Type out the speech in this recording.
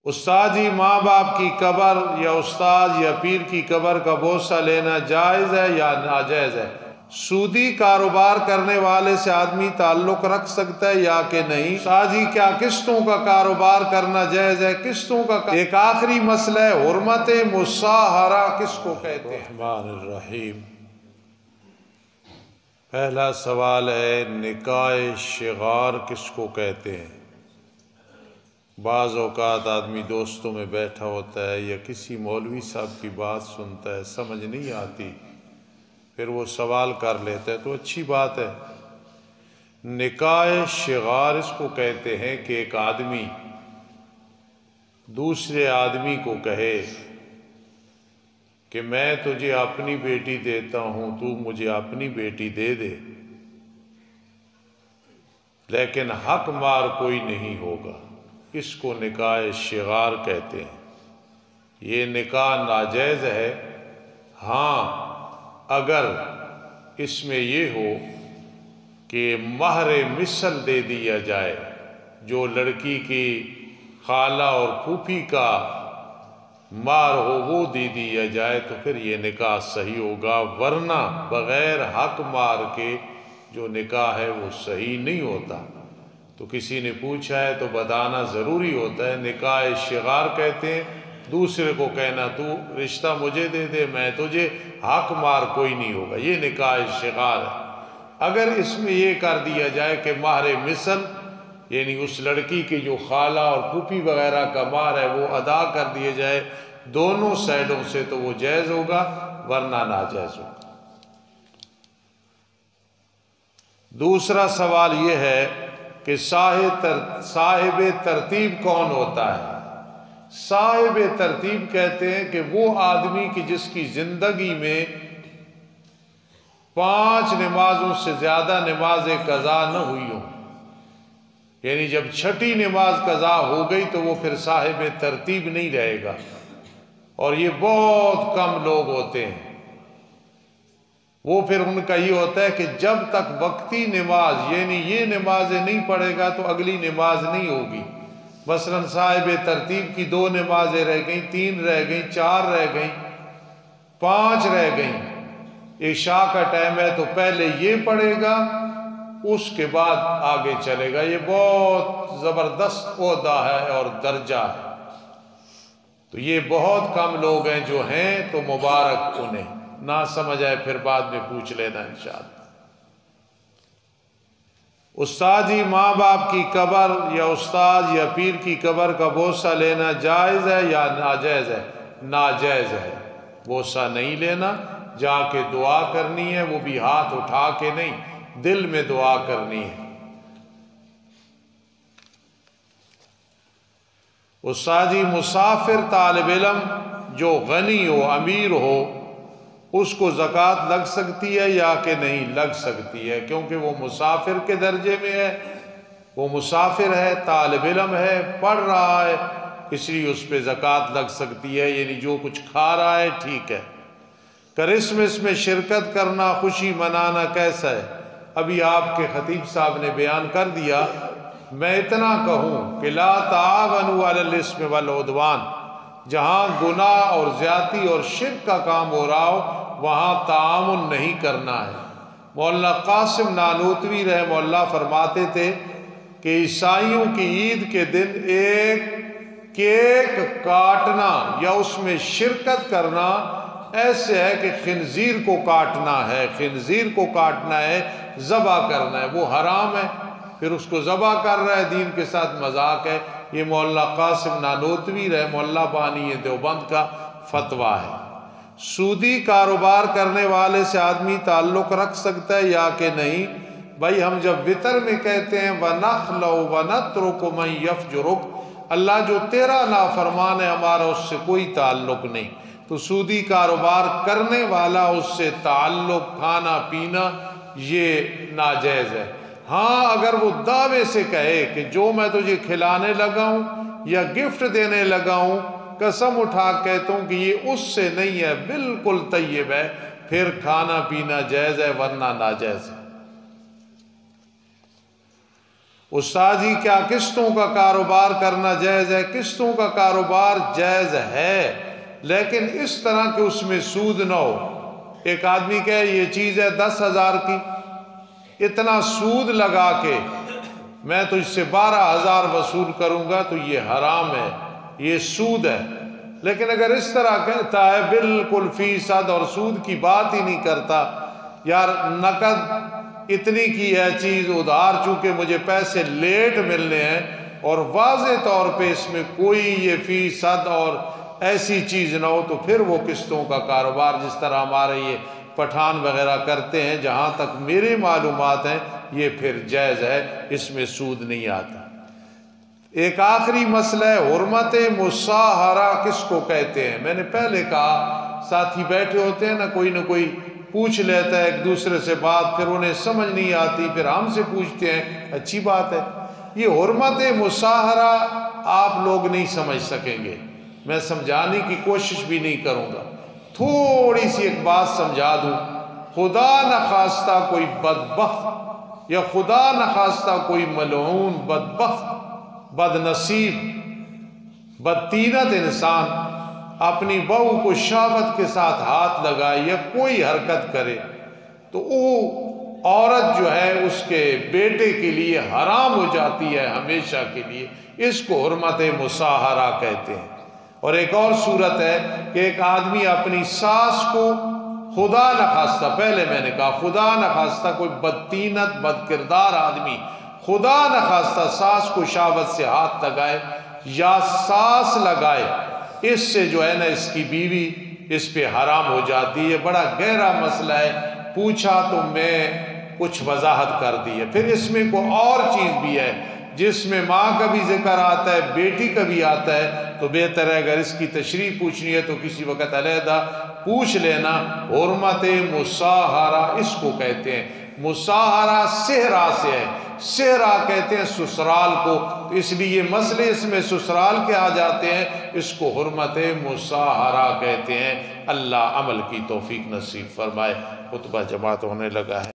उस्ताद ही माँ बाप की कब्र या उस्ताद या पीर की कब्र का बोसा लेना जायज़ है या नाजायज़ है? सूदी कारोबार करने वाले से आदमी ताल्लुक़ रख सकता है या कि नहीं? उस्ताद जी क्या किस्तों का कारोबार करना जायज़ है? किस्तों का एक आखिरी मसला है, हुर्मत मुसाहरा किसको कहते हैं? रहमान रहीम। पहला सवाल है, निकाह शिगार किसको कहते हैं? बाज़ औक़ात आदमी दोस्तों में बैठा होता है या किसी मौलवी साहब की बात सुनता है, समझ नहीं आती, फिर वो सवाल कर लेता है, तो अच्छी बात है। निकाह शिगार इसको कहते हैं कि एक आदमी दूसरे आदमी को कहे कि मैं तुझे अपनी बेटी देता हूँ, तू मुझे अपनी बेटी दे दे, लेकिन हक मार कोई नहीं होगा। इसको निकाह शिगार कहते हैं। ये निकाह नाजायज़ है, हाँ अगर इसमें ये हो कि महर मिसल दे दिया जाए, जो लड़की की खाला और फूफी का मार हो वो दे दिया जाए, तो फिर ये निकाह सही होगा, वरना बग़ैर हक मार के जो निकाह है वो सही नहीं होता। तो किसी ने पूछा है तो बताना ज़रूरी होता है। निकाह शिगार कहते हैं दूसरे को कहना तू रिश्ता मुझे दे दे, मैं तुझे, हक मार कोई नहीं होगा, ये निकाह शिगार है। अगर इसमें यह कर दिया जाए कि महर मिसल, यानी उस लड़की की जो खाला और फूफी वगैरह का मार है वो अदा कर दिया जाए दोनों साइडों से, तो वो जायज़ होगा, वरना नाजायज़ होगा। दूसरा सवाल यह है कि साहिब तरतीब कौन होता है? साहिब तरतीब कहते हैं कि वो आदमी की जिसकी जिंदगी में 5 नमाजों से ज्यादा नमाज कज़ा न हुई हो, यानी जब छठी नमाज कज़ा हो गई तो वो फिर साहिब तरतीब नहीं रहेगा। और ये बहुत कम लोग होते हैं। वो फिर उनका ये होता है कि जब तक वक्ती नमाज, यानी ये नमाजें नहीं पढ़ेगा तो अगली नमाज नहीं होगी। मसलन साहिब तरतीब की 2 नमाजें रह गई, 3 रह गई, 4 रह गई, 5 रह गई, इशा का टाइम है तो पहले ये पढ़ेगा, उसके बाद आगे चलेगा। ये बहुत ज़बरदस्त ओहदा है और दर्जा है। तो ये बहुत कम लोग हैं जो हैं, तो मुबारक उन्हें। ना समझ आए फिर बाद में पूछ लेना इंशाअल्लाह। उस्ताद ही माँ बाप की कब्र या उस्ताद या पीर की कब्र का बोसा लेना जायज़ है या नाजायज़ है? नाजायज़ है। बोसा नहीं लेना, जाके दुआ करनी है, वो भी हाथ उठा के नहीं, दिल में दुआ करनी है। उस्ताद ही मुसाफिर तालिब इल्म जो गनी हो, अमीर हो, उसको ज़कात लग सकती है या कि नहीं लग सकती है? क्योंकि वो मुसाफिर के दर्जे में है, वो मुसाफिर है, तालिब इल्म है, पढ़ रहा है, इसलिए उस पर ज़कात लग सकती है, यानी जो कुछ खा रहा है ठीक है। क्रिसमस में शिरकत करना, खुशी मनाना कैसा है? अभी आपके खतीब साहब ने बयान कर दिया। मैं इतना कहूँ कि ला तावनु अलल इस्म वल उद्वान, जहाँ गुनाह और ज्यादती और शिर्क का काम हो रहा हो वहाँ तामुन नहीं करना है। मौलाना कासिम नानूतवी रहमहुल्लाह फरमाते थे कि ईसाइयों की ईद के दिन एक केक काटना या उसमें शिरकत करना ऐसे है कि खिंजीर को काटना है, खिंजीर को काटना है, ज़बा करना है, वो हराम है, फिर उसको ज़बा कर रहा है, दीन के साथ मजाक है। ये मौलाना कासिम नानूतवी रहमहुल्लाह बानी देवबंद का फतवा है। सूदी कारोबार करने वाले से आदमी ताल्लुक़ रख सकता है या कि नहीं? भाई हम जब वितर में कहते हैं वनख़लउ वनत्रुकु मन यफ़जुरुक, अल्लाह जो तेरा नाफरमान है हमारा उससे कोई ताल्लुक़ नहीं, तो सूदी कारोबार करने वाला उससे ताल्लुक़, खाना पीना ये नाजायज़ है। हाँ अगर वो दावे से कहे कि जो मैं तुझे खिलाने लगा हूँ या गिफ्ट देने लगा हूँ, कसम उठा कहता हूँ कि ये उससे नहीं है, बिल्कुल तय्यब है, फिर खाना पीना जायज़ है, वरना नाजायज़ है। उस्ताद जी क्या किस्तों का कारोबार करना जायज़ है? किस्तों का कारोबार जायज़ है, लेकिन इस तरह के उसमें सूद ना हो। एक आदमी कहे ये चीज़ है 10,000 की, इतना सूद लगा के मैं तो इससे 12,000 वसूल करूँगा, तो ये हराम है, ये सूद है। लेकिन अगर इस तरह कहता है बिल्कुल फीसद और सूद की बात ही नहीं करता, यार नकद इतनी की है चीज़, उधार चूंकि मुझे पैसे लेट मिलने हैं और वाज़े तौर पे इसमें कोई ये फीसद और ऐसी चीज़ ना हो, तो फिर वो किस्तों का कारोबार जिस तरह हमारे ये पठान वगैरह करते हैं, जहाँ तक मेरी मालूमात हैं ये फिर जायज़ है, इसमें सूद नहीं आता। एक आखिरी मसला है हुर्मत मुसाहरा किसको कहते हैं? मैंने पहले कहा साथी बैठे होते हैं ना कोई पूछ लेता है एक दूसरे से बात, फिर उन्हें समझ नहीं आती, फिर हमसे पूछते हैं, अच्छी बात है। ये हुर्मत मुसाहरा आप लोग नहीं समझ सकेंगे, मैं समझाने की कोशिश भी नहीं करूँगा। थोड़ी सी एक बात समझा दूँ, खुदा न खास्ता कोई बदबख्त या खुदा न खास्ता कोई मलऊन बदबख्त बदनसीब बदतीनत इंसान अपनी बहू को शहावत के साथ हाथ लगाए या कोई हरकत करे, तो वो औरत जो है उसके बेटे के लिए हराम हो जाती है हमेशा के लिए। इसको हुर्मत मुसाहरा कहते हैं। और एक और सूरत है कि एक आदमी अपनी सास को खुदा न खास्ता, पहले मैंने कहा खुदा न खास्ता कोई बदतीनत बदकिरदार आदमी खुदा न खास्ता सास को शहावत से हाथ लगाए या सास लगाए, इससे जो है ना इसकी बीवी इस पे हराम हो जाती है। बड़ा गहरा मसला है, पूछा तो मैं कुछ वजाहत कर दी है। फिर इसमें को और चीज़ भी है जिसमें माँ का भी जिक्र आता है, बेटी का भी आता है, तो बेहतर है अगर इसकी तशरीह पूछनी है तो किसी वक़्त अलहदा पूछ लेना। हुर्मत मुसाहरा इसको कहते हैं। मुसाहरा सेहरा से है, सेहरा कहते हैं ससुराल को, तो इसलिए मसले इसमें ससुराल के आ जाते हैं, इसको हुर्मत मुसाहरा कहते हैं। अल्लाह अमल की तौफीक नसीब फरमाए। खुतबा जमात होने लगा है।